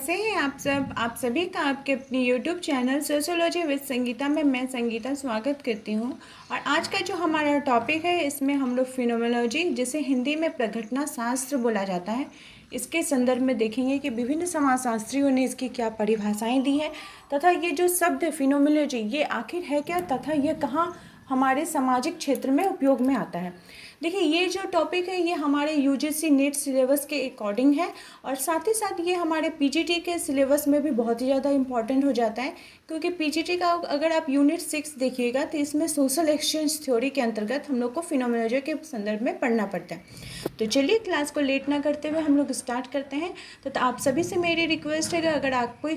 कैसे हैं आप सब। आप सभी का आपके अपनी YouTube channel sociology with Sangeeta में मैं संगीता स्वागत करती हूं। और आज का जो हमारा टॉपिक है, इसमें हम लोग फिनोमेनोलॉजी, जिसे हिंदी में प्रघटना शास्त्र बोला जाता है, इसके संदर्भ में देखेंगे कि विभिन्न समाजशास्त्रियों ने इसकी क्या परिभाषाएं दी हैं, तथा ये जो शब्द फिनोमेनोलॉजी ये आखिर है क्या, तथा ये कहाँ हमारे सामाजिक क्षेत्र में उपयोग में आता है। देखिए, ये जो टॉपिक है ये हमारे यूजीसी नेट सिलेबस के अकॉर्डिंग है, और साथ ही साथ ये हमारे पीजीटी के सिलेबस में भी बहुत ही ज़्यादा इम्पॉर्टेंट हो जाता है, क्योंकि पीजीटी का अगर आप यूनिट 6 देखिएगा तो इसमें सोशल एक्सचेंज थ्योरी के अंतर्गत हम लोग को फिनोमेनोलॉजी के संदर्भ में पढ़ना पड़ता है। तो चलिए, क्लास को लेट ना करते हुए हम लोग स्टार्ट करते हैं। तो आप सभी से मेरी रिक्वेस्ट है कि अगर आपको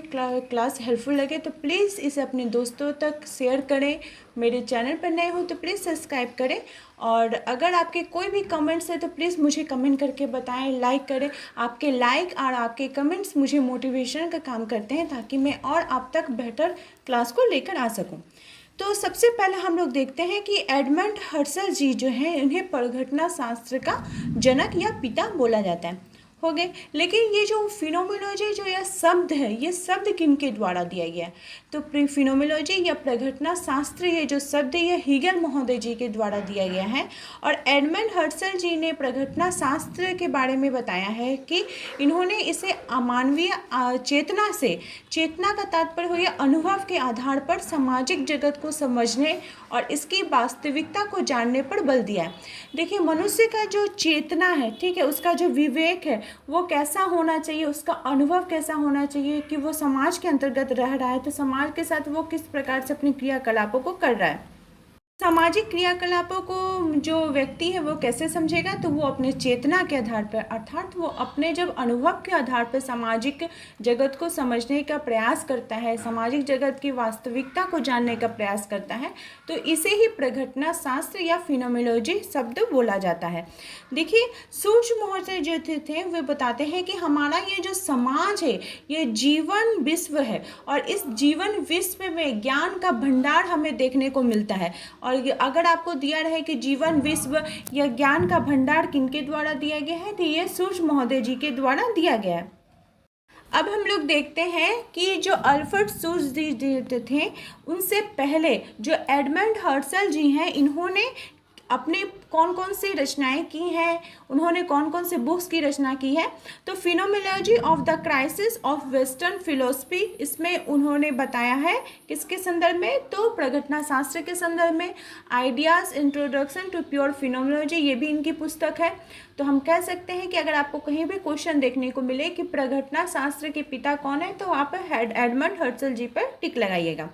क्लास हेल्पफुल लगे तो प्लीज़ इसे अपने दोस्तों तक शेयर करें। मेरे चैनल पर नए हो तो प्लीज़ सब्सक्राइब करें, और अगर आपके कोई भी कमेंट्स है तो प्लीज़ मुझे कमेंट करके बताएं, लाइक करें। आपके लाइक और आपके कमेंट्स मुझे मोटिवेशन का काम करते हैं, ताकि मैं और आप तक बेहतर क्लास को लेकर आ सकूं। तो सबसे पहले हम लोग देखते हैं कि एडमंड हर्सल जी जो हैं, इन्हें परिघटना शास्त्र का जनक या पिता बोला जाता है, हो गए। लेकिन ये जो फिनोमेनोलॉजी जो यह शब्द है, ये शब्द किनके द्वारा दिया गया है? तो फिनोमेनोलॉजी या प्रघटना शास्त्र, ये जो शब्द है ये हीगल महोदय जी के द्वारा दिया गया है। और एडमंड हर्सल जी ने प्रघटना शास्त्र के बारे में बताया है कि इन्होंने इसे अमानवीय चेतना से, चेतना का तात्पर्य हो या अनुभव के आधार पर सामाजिक जगत को समझने और इसकी वास्तविकता को जानने पर बल दिया है। देखिए, मनुष्य का जो चेतना है, ठीक है, उसका जो विवेक है वो कैसा होना चाहिए, उसका अनुभव कैसा होना चाहिए कि वो समाज के अंतर्गत रह रहा है, तो समाज के साथ वो किस प्रकार से अपनी क्रियाकलापों को कर रहा है। सामाजिक क्रियाकलापों को जो व्यक्ति है वो कैसे समझेगा? तो वो अपने चेतना के आधार पर, अर्थात वो अपने जब अनुभव के आधार पर सामाजिक जगत को समझने का प्रयास करता है, सामाजिक जगत की वास्तविकता को जानने का प्रयास करता है, तो इसे ही प्रघटना शास्त्र या फिनोमेनोलॉजी शब्द बोला जाता है। देखिए, सूक्ष्म महोदय जो थे वे बताते हैं कि हमारा ये जो समाज है ये जीवन विश्व है, और इस जीवन विश्व में ज्ञान का भंडार हमें देखने को मिलता है। और अगर आपको दिया रहे कि जीवन विश्व या ज्ञान का भंडार किनके द्वारा दिया गया है, तो ये सूक्ष्म महोदय जी के द्वारा दिया गया है। अब हम लोग देखते हैं कि जो अल्फ्रेड सूज जी थे, उनसे पहले जो एडमंड हर्सल जी हैं, इन्होंने अपने कौन कौन सी रचनाएं की हैं, उन्होंने कौन कौन से बुक्स की रचना की है। तो phenomenology of the crisis of western philosophy, इसमें उन्होंने बताया है किसके संदर्भ में? तो प्रघटना शास्त्र के संदर्भ में। Ideas introduction to pure phenomenology, ये भी इनकी पुस्तक है। तो हम कह सकते हैं कि अगर आपको कहीं भी क्वेश्चन देखने को मिले कि प्रघटना शास्त्र के पिता कौन है, तो आप एडमंड हर्सल जी पर टिक लगाइएगा।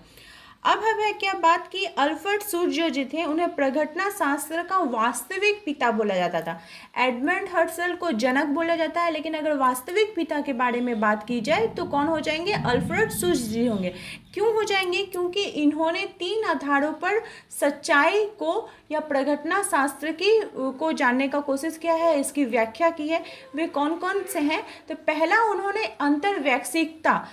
अब हमें क्या बात की, अल्फ्रेड सूज जो थे उन्हें प्रघटना शास्त्र का वास्तविक पिता बोला जाता था। एडमंड हर्सल को जनक बोला जाता है, लेकिन अगर वास्तविक पिता के बारे में बात की जाए तो कौन हो जाएंगे? अल्फ्रेड सूज जी होंगे। क्यों हो जाएंगे? क्योंकि इन्होंने 3 आधारों पर सच्चाई को या प्रघटना शास्त्र की को जानने का कोशिश किया है, इसकी व्याख्या की है। वे कौन कौन से हैं? तो पहला, उन्होंने अंतर्वैयक्तिकता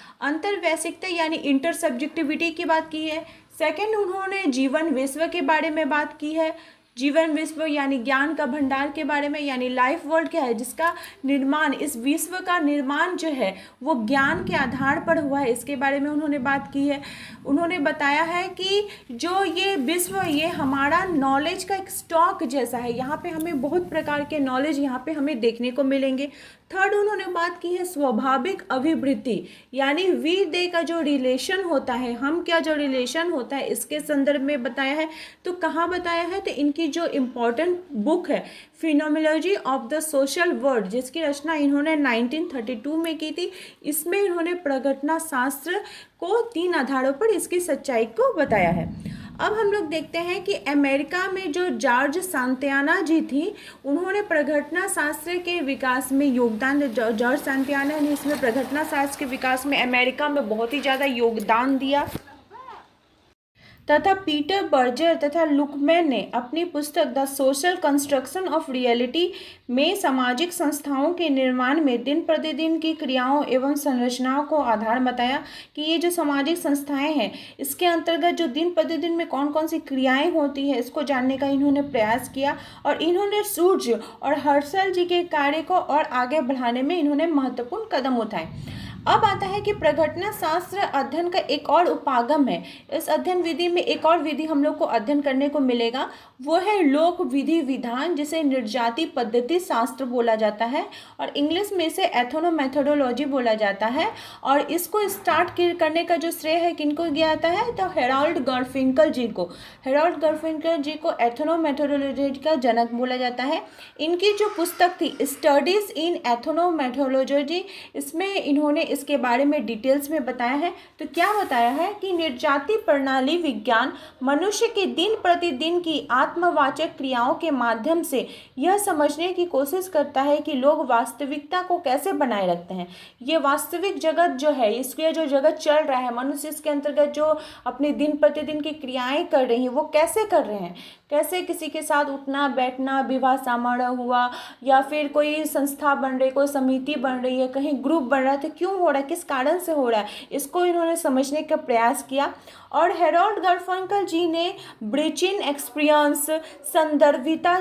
यानी इंटरसब्जेक्टिविटी की बात की है। सेकंड, उन्होंने जीवन विश्व के बारे में बात की है। जीवन विश्व यानी ज्ञान का भंडार के बारे में, यानी लाइफ वर्ल्ड क्या है, जिसका निर्माण, इस विश्व का निर्माण जो है वो ज्ञान के आधार पर हुआ है, इसके बारे में उन्होंने बात की है। उन्होंने बताया है कि जो ये विश्व, ये हमारा नॉलेज का एक स्टॉक जैसा है, यहाँ पे हमें बहुत प्रकार के नॉलेज यहाँ पे हमें देखने को मिलेंगे। थर्ड, उन्होंने बात की है स्वाभाविक अभिवृत्ति, यानी वी दे का जो रिलेशन होता है, हम क्या जो रिलेशन होता है, इसके संदर्भ में बताया है। तो कहाँ बताया है? तो इनकी जो इम्पोर्टेंट बुक है phenomenology of the social world, जिसकी रचना इन्होंने 1932 में की थी, इसमें इन्होंने प्रघटना शास्त्र को 3 आधारों पर इसकी सच्चाई को बताया है। अब हम लोग देखते हैं कि अमेरिका में जो जॉर्ज सांतियाना जी थी, उन्होंने प्रघटना शास्त्र के विकास में योगदान, जॉर्ज सांतियाना ने इसमें प्रघटना शास्त्र के विकास में अमेरिका में बहुत ही ज़्यादा योगदान दिया। तथा पीटर बर्जर तथा लुकमैन ने अपनी पुस्तक the social construction of reality में सामाजिक संस्थाओं के निर्माण में दिन प्रतिदिन की क्रियाओं एवं संरचनाओं को आधार बताया कि ये जो सामाजिक संस्थाएं हैं, इसके अंतर्गत जो दिन प्रतिदिन में कौन कौन सी क्रियाएं होती है, इसको जानने का इन्होंने प्रयास किया। और इन्होंने सूर्य और हर्सल जी के कार्य को और आगे बढ़ाने में इन्होंने महत्वपूर्ण कदम उठाए। अब आता है कि प्रघटना शास्त्र अध्ययन का एक और उपागम है। इस अध्ययन विधि में एक और विधि हम लोग को अध्ययन करने को मिलेगा, वो है लोक विधि विधान, जिसे निर्जाति पद्धति शास्त्र बोला जाता है और इंग्लिश में इसे एथनोमेथोडोलॉजी बोला जाता है। और इसको स्टार्ट करने का जो श्रेय है किनको गया जाता है, तो हेराल्ड गारफिंकल जी को। हेराल्ड गारफिंकल जी को एथनोमेथोडोलॉजी का जनक बोला जाता है। इनकी जो पुस्तक थी स्टडीज इन एथनोमेथोडोलॉजी, इसमें इन्होंने इसके बारे में डिटेल्स में बताया है। तो क्या बताया है कि निर्जाति प्रणाली विज्ञान मनुष्य की दिन प्रतिदिन की आत्मवाचक क्रियाओं के माध्यम से यह समझने की कोशिश करता है कि लोग वास्तविकता को कैसे बनाए रखते हैं। ये वास्तविक जगत जो है, इसके जो जगत चल रहा है, मनुष्य इसके अंतर्गत जो अपने दिन प्रतिदिन की क्रियाएं कर रही हैं वो कैसे कर रहे हैं, कैसे किसी के साथ उठना बैठना, विवाह समारोह हुआ या फिर कोई संस्था बन रही, कोई समिति बन रही है, कहीं ग्रुप बन रहा है, तो क्यों हो रहा है, किस कारण से हो रहा है, इसको इन्होंने समझने का प्रयास किया। और हेरोल्ड गारफंकल जी ने ब्रीचिंग एक्सपीरियंस, संदर्भिता,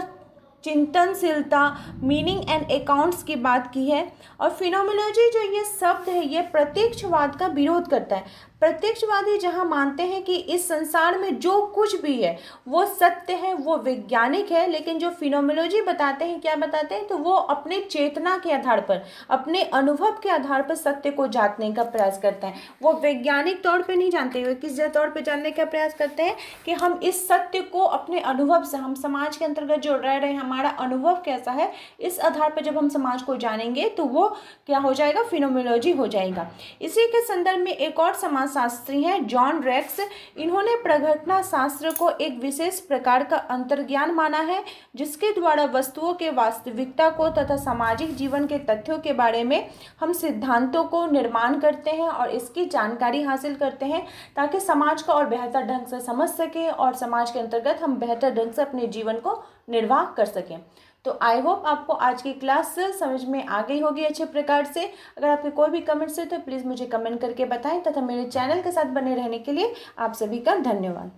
चिंतनशीलता, मीनिंग एंड अकाउंट्स की बात की है। और फिनोमेनोलॉजी जो ये शब्द है ये प्रत्यक्षवाद का विरोध करता है। प्रत्यक्षवादी जहाँ मानते हैं कि इस संसार में जो कुछ भी है वो सत्य है, वो वैज्ञानिक है, लेकिन जो फिनोमेनोलॉजी बताते हैं, क्या बताते हैं, तो वो अपने चेतना के आधार पर, अपने अनुभव के आधार पर सत्य को जानने का प्रयास करता है। वो वैज्ञानिक तौर पे नहीं जानते, वो किस तौर पे जानने का प्रयास करते हैं कि हम इस सत्य को अपने अनुभव से, हम समाज के अंतर्गत जो रह रहे हैं, हमारा अनुभव कैसा है, इस आधार पर जब हम समाज को जानेंगे तो वो क्या हो जाएगा, फिनोमेनोलॉजी हो जाएगा। इसी के संदर्भ में एक और समाजशास्त्री हैं जॉन रेक्स। इन्होंने प्रघटना शास्त्र को एक विशेष प्रकार का अंतर्ज्ञान माना है, जिसके द्वारा वस्तुओं के वास्तविकता को तथा सामाजिक जीवन के तथ्यों के बारे में हम सिद्धांतों को निर्माण करते हैं और इसकी जानकारी हासिल करते हैं, ताकि समाज को और बेहतर ढंग से समझ सकें और समाज के अंतर्गत हम बेहतर ढंग से अपने जीवन को निर्वाह कर सकें। तो आई होप आपको आज की क्लास समझ में आ गई होगी अच्छे प्रकार से। अगर आपके कोई भी कमेंट्स है तो प्लीज़ मुझे कमेंट करके बताएं तथा मेरे चैनल के साथ बने रहने के लिए आप सभी का धन्यवाद।